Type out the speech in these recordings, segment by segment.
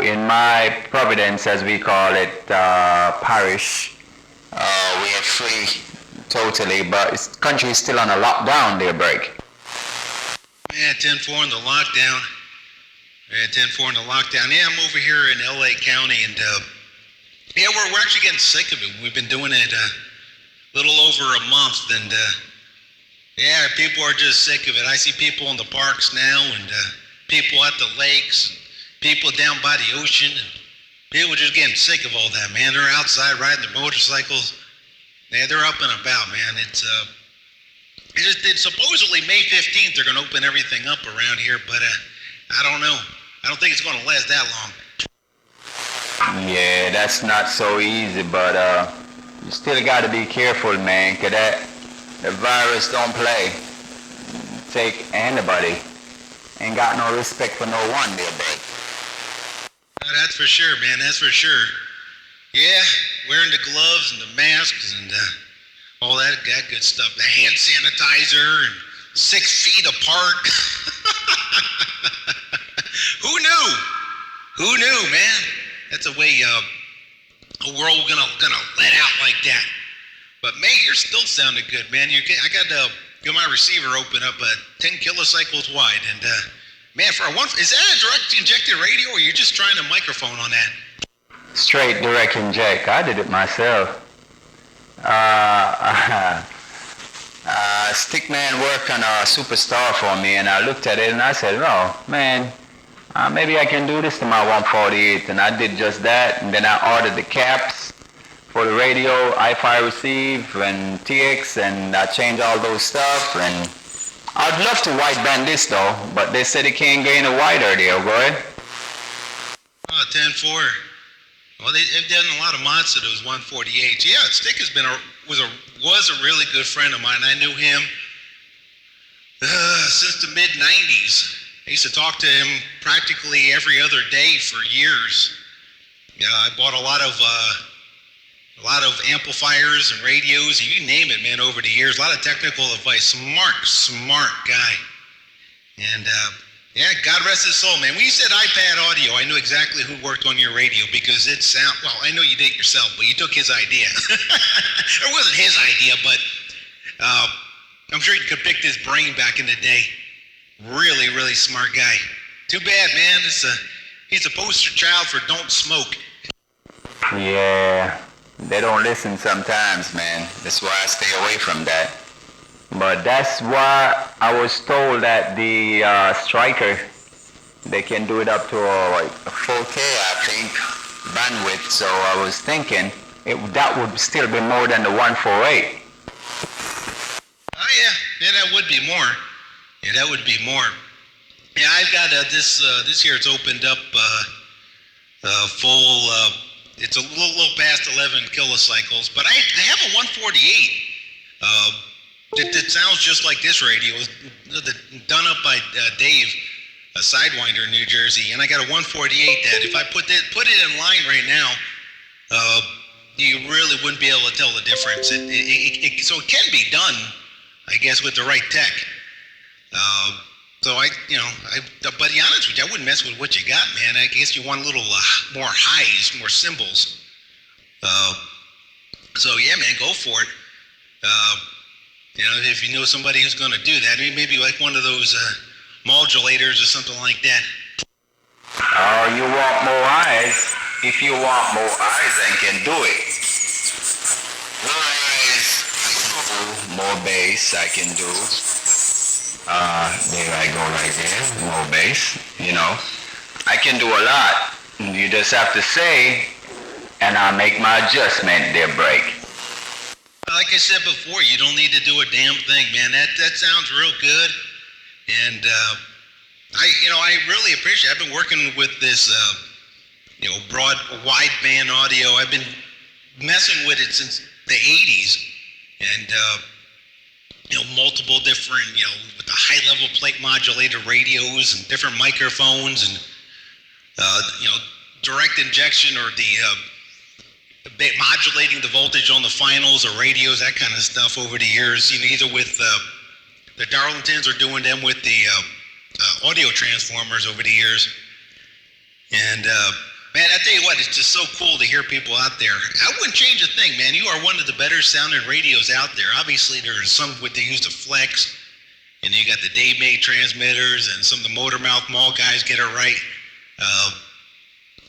in my Providence, as we call it, parish, we are free totally, but the country is still on a lockdown there, break. Yeah, 10-4 in the lockdown. Yeah, 10-4 in the lockdown. Yeah, I'm over here in LA County, and yeah, we're actually getting sick of it. We've been doing it a little over a month, and yeah, people are just sick of it. I see people in the parks now, and people at the lakes, and people down by the ocean, and people are just getting sick of all that, man. They're outside riding their motorcycles. Yeah, they're up and about, man. It's supposedly May 15th they're going to open everything up around here, but I don't know. I don't think it's going to last that long. Yeah, that's not so easy, but you still got to be careful, man, because the virus don't play. Take anybody. Ain't got no respect for no one there, babe. That's for sure, man. That's for sure. Yeah, wearing the gloves and the masks and all that good stuff. The hand sanitizer and 6 feet apart. Who knew? Who knew, man? That's the way a world gonna let out like that. But man, you're still sounding good, man. I got my receiver open up 10 kilocycles wide, and man, for is that a direct injected radio, or you're just trying a microphone on that? Straight direct inject. I did it myself. Stickman worked on a Superstar for me, and I looked at it and I said, oh man, maybe I can do this to my 148, and I did just that. And then I ordered the caps for the radio, hifi receive and TX, and I changed all those stuff. And I'd love to wideband this though, but they said it can't go any wider there. Go ahead. 10-4. Well, they've done a lot of mods to those 148s. Yeah, Stick was a really good friend of mine. I knew him since the mid '90s. I used to talk to him practically every other day for years. Yeah, I bought a lot of amplifiers and radios, and you name it, man. Over the years, a lot of technical advice. Smart guy, and. Yeah, God rest his soul, man. When you said iPad audio, I knew exactly who worked on your radio because well, I know you did it yourself, but you took his idea. It wasn't his idea, but I'm sure you could pick his brain back in the day. Really, really smart guy. Too bad, man. He's a poster child for don't smoke. Yeah, they don't listen sometimes, man. That's why I stay away from that. But that's why I was told that the Striker, they can do it up to a 4K, I think, bandwidth. So I was thinking that would still be more than the 148. Oh yeah, that would be more. Yeah, that would be more. Yeah, I've got this year. It's opened up full. It's a little past 11 kilocycles, but I have a 148. That sounds just like this radio, done up by Dave, a Sidewinder in New Jersey, and I got a 148 that if I put it in line right now, you really wouldn't be able to tell the difference. So it can be done, I guess, with the right tech. But to be honest with you, I wouldn't mess with what you got, man. I guess you want a little more highs, more cymbals. So yeah, man, go for it. If you know somebody who's going to do that, maybe like one of those modulators or something like that. Oh, you want more eyes? If you want more eyes, I can do it. More eyes, more bass, I can do. There I go right there, more bass, I can do a lot. You just have to say, and I'll make my adjustment there, break. Like I said before, you don't need to do a damn thing, man. That sounds real good, and I really appreciate it. I've been working with this, broad wideband audio. I've been messing with it since the '80s, and multiple different, with the high-level plate modulator radios and different microphones, and direct injection or the modulating the voltage on the finals or radios, that kind of stuff over the years. Either with the Darlingtons or doing them with the audio transformers over the years. And Man, I tell you what, it's just so cool to hear people out there. I wouldn't change a thing, man. You are one of the better sounding radios out there. Obviously, there's some what they use to flex, and you got the day-made transmitters, and some of the motor mouth mall guys get it right.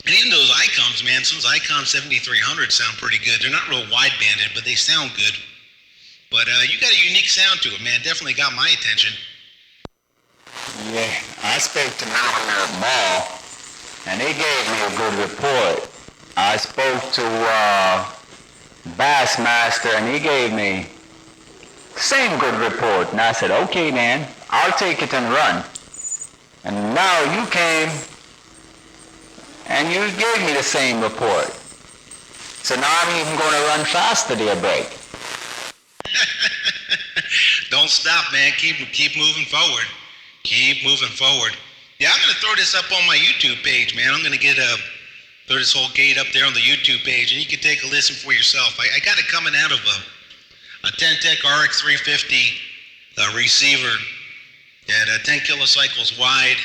And even those Icons, man, some of those Icon 7300 sound pretty good. They're not real wide-banded, but they sound good. But you got a unique sound to it, man. Definitely got my attention. Yeah, I spoke to Motor Mall, and they gave me a good report. I spoke to Bassmaster, and he gave me same good report. And I said, okay, man, I'll take it and run. And now you came, and you gave me the same report. So now I'm even going to run faster there, break. Don't stop, man. Keep moving forward. Keep moving forward. Yeah, I'm going to throw this up on my YouTube page, man. I'm going to throw this whole gate up there on the YouTube page, and you can take a listen for yourself. I got it coming out of a 10-tech RX 350 receiver at 10 kilocycles wide.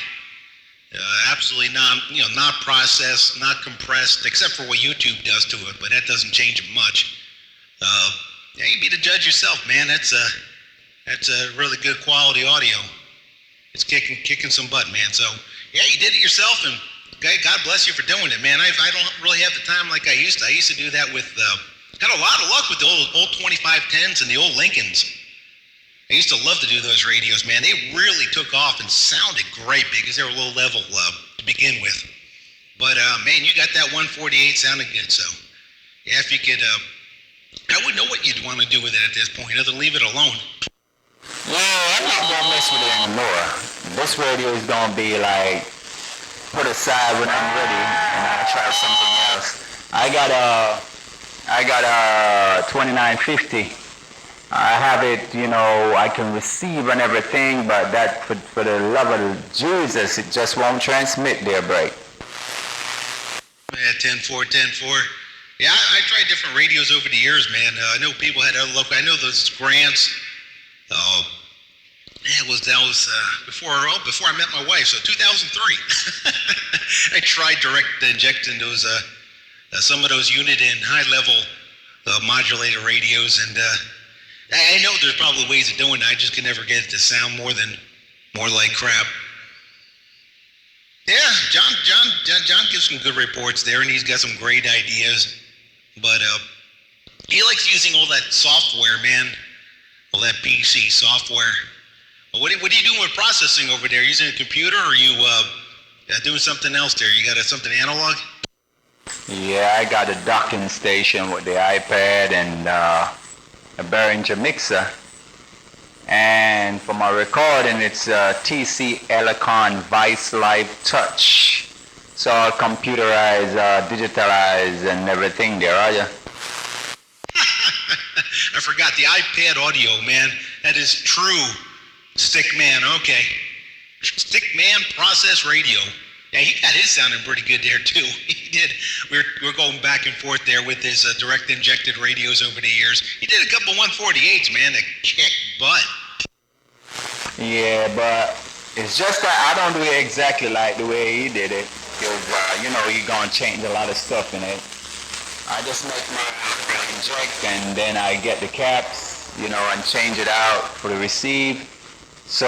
Absolutely not processed, not compressed, except for what YouTube does to it, but that doesn't change it much. Yeah, you be the judge yourself, man. That's a really good quality audio. It's kicking some butt, man. So yeah, you did it yourself, and God bless you for doing it, man. I don't really have the time like I used to. I used to do that with got a lot of luck with the old 2510s and the old Lincolns. I used to love to do those radios, man. They really took off and sounded great because they were low level to begin with. But man, you got that 148 sounding good. So yeah, if you could, I wouldn't know what you'd want to do with it at this point, other than leave it alone. Yeah, I'm not gonna mess with it anymore. This radio is gonna be like put aside when I'm ready, and I'll try something else. I got a 2950. I have it, I can receive and everything, but that for the love of Jesus, it just won't transmit there, break. Yeah, 10-4. Yeah, I tried different radios over the years, man. I know people had other local. I know those grants. That was before I met my wife, so 2003. I tried direct injecting those some of those unit in high level modulator radios, and I know there's probably ways of doing it. I just could never get it to sound more like crap. Yeah, John gives some good reports there, and he's got some great ideas, but he likes using all that software, man. All that PC software. What are you doing with processing over there? Using a computer, or are you doing something else there? You got something analog? Yeah, I got a docking station with the iPad and a Behringer mixer. And for my recording, it's TC Elecon Vice Live Touch. It's all computerized, digitalized, and everything there, are you? I forgot the iPad audio, man. That is true. Stickman, okay. Stickman Process Radio. Yeah, he got his sounding pretty good there too. He did. We're going back and forth there with his direct injected radios over the years. He did a couple 148s, man, that kicked butt. Yeah, but it's just that I don't do it exactly like the way he did it. Because, he's going to change a lot of stuff in it. I just make my inject, and then I get the caps, and change it out for the receive. So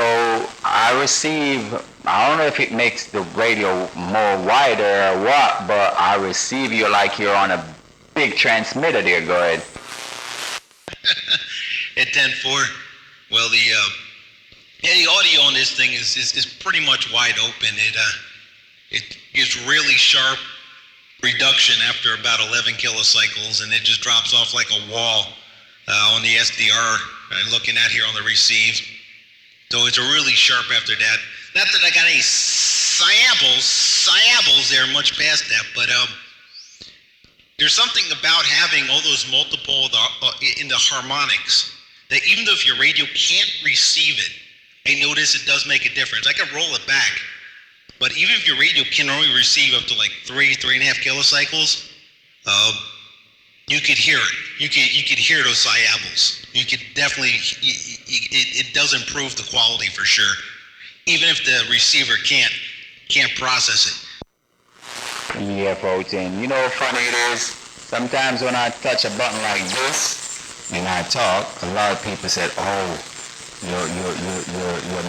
I don't know if it makes the radio more wider or what, but I receive you like you're on a big transmitter there. Go ahead. At 10-4, well, the audio on this thing is pretty much wide open. It gives really sharp reduction after about 11 kilocycles, and it just drops off like a wall on the SDR looking at here on the receive. So it's a really sharp after that. Not that I got any samples there much past that, but there's something about having all those multiple in the harmonics that even though if your radio can't receive it, I notice it does make a difference. I can roll it back, but even if your radio can only receive up to like 3.5 kilocycles, you could hear it. You could hear those samples. You could definitely. It does improve the quality for sure, even if the receiver can't process it. Yeah, 14. You know what funny it is? Sometimes when I touch a button like this and I talk, a lot of people said, "Oh, you're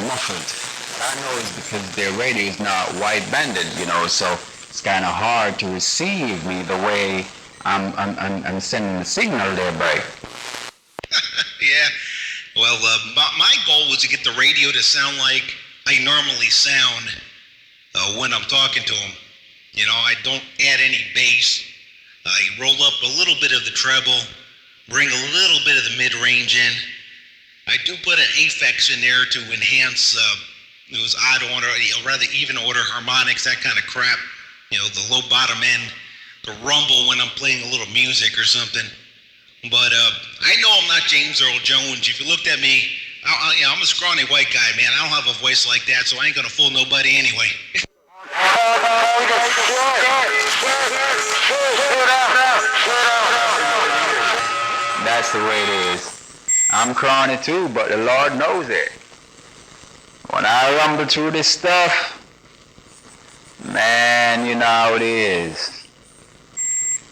muffled." But I know it's because their radio is not wide banded, so it's kind of hard to receive me the way I'm sending the signal there, Bray. Yeah. Well, my goal was to get the radio to sound like I normally sound when I'm talking to them. I don't add any bass. I roll up a little bit of the treble, bring a little bit of the mid-range in. I do put an affix in there to enhance those odd order, rather even order harmonics, that kind of crap. The low bottom end, the rumble when I'm playing a little music or something. But I know I'm not James Earl Jones. If you looked at me, I'm a scrawny white guy, man. I don't have a voice like that, so I ain't gonna fool nobody anyway. That's the way it is. I'm crawling too, but the Lord knows it. When I rumble through this stuff, man, you know how it is.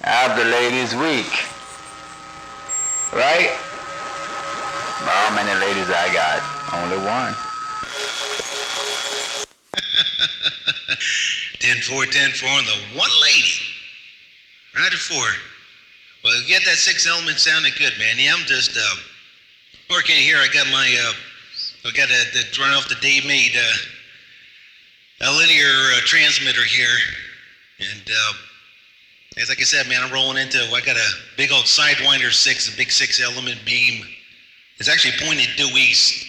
I have the ladies week, right? But how many ladies I got? Only one. 10-4, and the one lady. Right at 4. Well, get that 6 element sounding good, man. Yeah, I'm just working here. I got to run off the Dave made a linear transmitter here, and as like I said, man, I'm rolling into. I got a big old Sidewinder 6, a big 6 element beam. It's actually pointed due east.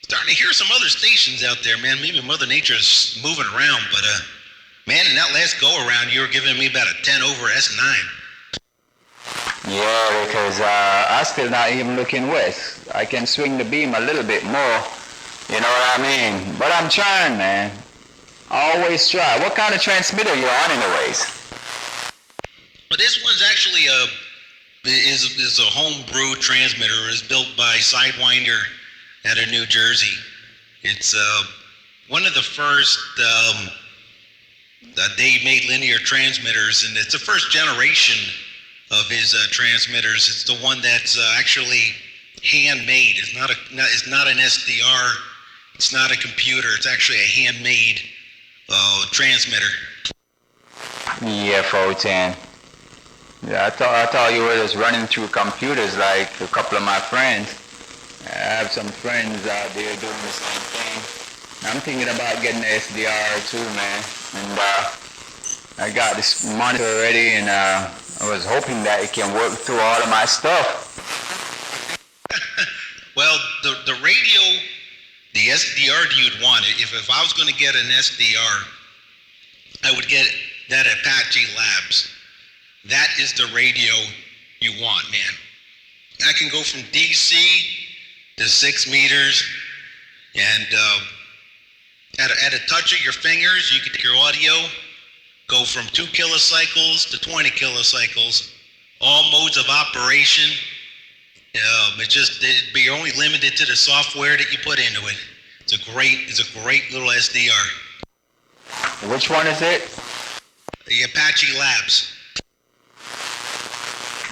Starting to hear some other stations out there, man. Maybe Mother Nature's moving around, but man, in that last go around, you were giving me about a 10 over S9. Yeah, because I'm still not even looking west. I can swing the beam a little bit more, you know what I mean? But I'm trying, man. I always try. What kind of transmitter you on anyways? Well, this one's actually is a homebrew transmitter. It's built by Sidewinder out of New Jersey. It's one of the first Dave made linear transmitters, and it's the first generation of his transmitters. It's the one that's actually handmade. It's not an SDR. It's not a computer. It's actually a handmade transmitter. Yeah, 410. Yeah, I thought you were just running through computers like a couple of my friends. I have some friends out there doing the same thing. I'm thinking about getting the SDR too, man. And I got this monitor already, and I was hoping that it can work through all of my stuff. Well, the radio, the SDR you'd want it. If I was going to get an SDR, I would get that Apache Labs. That is the radio you want, man. I can go from DC to 6 meters, and at a touch of your fingers, you can take your audio, go from 2 kilocycles to 20 kilocycles, all modes of operation. You're only limited to the software that you put into it. It's a great little SDR. Which one is it? The Apache Labs.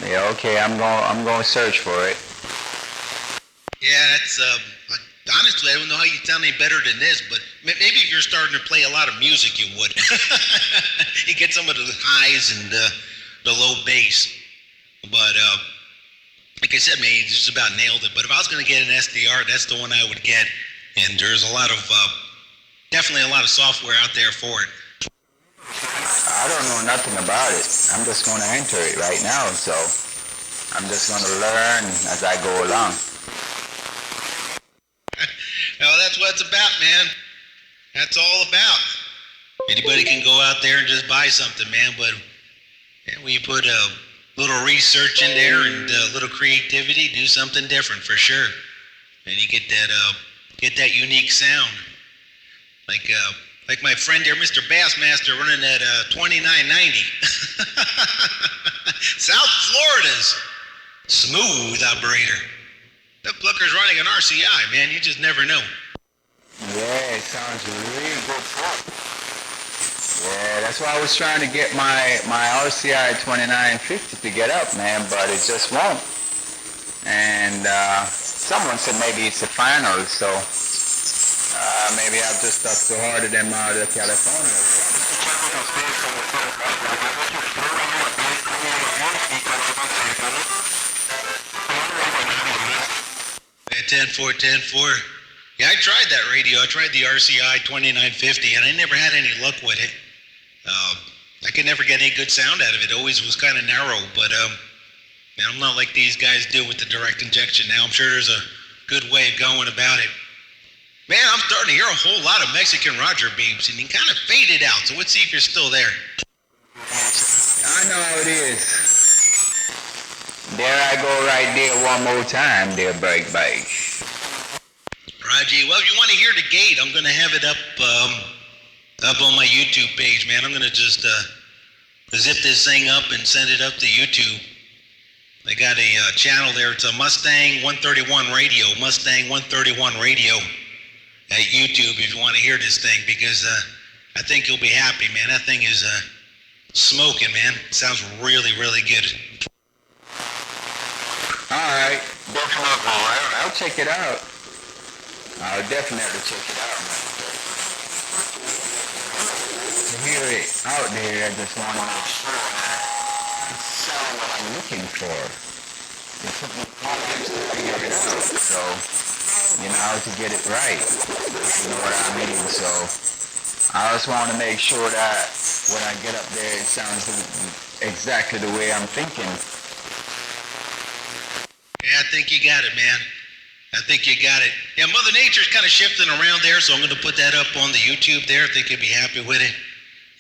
Yeah, okay, I'm going to search for it. Yeah, that's honestly, I don't know how you sound any better than this, but maybe if you're starting to play a lot of music, you would. You get some of the highs and the low bass. But like I said, man, you just about nailed it. But if I was going to get an SDR, that's the one I would get. And there's definitely a lot of software out there for it. I don't know nothing about it. I'm just going to enter it right now, so I'm just going to learn as I go along. Well, that's what it's about, man. That's all about. Anybody can go out there and just buy something, man, but when you put a little research in there and a little creativity, do something different for sure. And you get that unique sound. Like my friend there, Mr. Bassmaster, running at 2990. South Florida's smooth operator. That plucker's running an RCI, man. You just never know. Yeah, it sounds really good. Yeah, that That's why I was trying to get my RCI 2950 to get up, man, but it just won't. And someone said maybe it's the finals, so maybe I've just stuck too harder than my other California. At 10.4. Yeah, I tried that radio. I tried the RCI 2950, and I never had any luck with it. I could never get any good sound out of it. It always was kind of narrow, but man, I'm not like these guys do with the direct injection now. I'm sure there's a good way of going about it. Man, I'm starting to hear a whole lot of Mexican Roger beeps, and he kind of faded out, so let's see if you're still there. I know how it is. There I go right there one more time there, break. Raji, well, if you want to hear the gate, I'm going to have it up on my YouTube page, man. I'm going to just zip this thing up and send it up to YouTube. They got a channel there. It's a Mustang 131 radio, Mustang 131 radio at YouTube if you want to hear this thing, because I think you'll be happy, man. That thing is smoking, man. It sounds really, really good. All right, definitely. I'll check it out. I'll definitely check it out, man. To hear it out there, I just want to make sure that it's sound what I'm looking for. It took me problems to figure it out, so, you know, to get it right, if you know what I mean. So, I just want to make sure that when I get up there, it sounds exactly the way I'm thinking. Yeah, I think you got it, man. I think you got it. Yeah, Mother Nature's kind of shifting around there, so I'm going to put that up on the YouTube there. I think you'll be happy with it.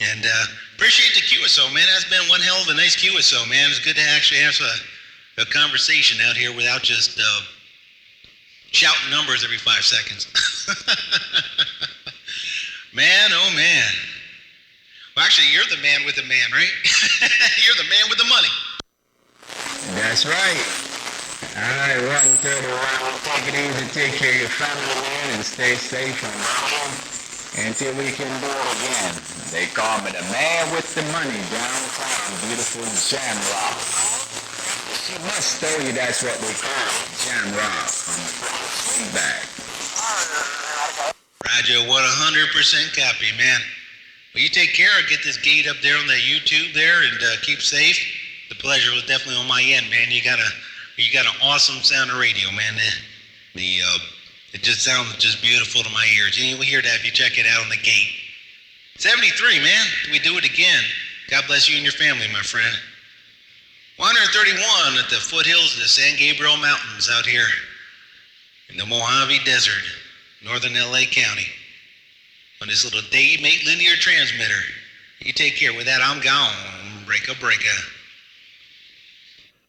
And appreciate the QSO, man. That's been one hell of a nice QSO, man. It's good to actually have a conversation out here without just shouting numbers every 5 seconds. Man, oh man. Well, actually, you're the man with the man, right? You're the man with the money. That's right. All right, 131. Take it easy, take care of your family, man, and stay safe until we can do it again. They call me the man with the money downtown, beautiful Jam Rock. She must tell you that's what they call it, Jam Rock. Stay back. Roger, 100% copy, man. Well, you take care. Get this gate up there on the YouTube there, and keep safe. The pleasure was definitely on my end, man. You got an awesome sound of radio, man. It just sounds just beautiful to my ears. You will hear that if you check it out on the gate. 73, man. We do it again. God bless you and your family, my friend. 131 at the foothills of the San Gabriel Mountains out here in the Mojave Desert, northern LA County, on this little day-mate linear transmitter. You take care. With that, I'm gone. Breaka.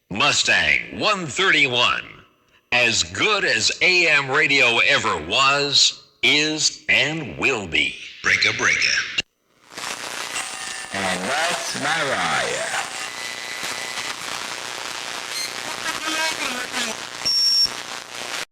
Mustang 131. As good as AM radio ever was, is, and will be. Breaka. And that's Mariah.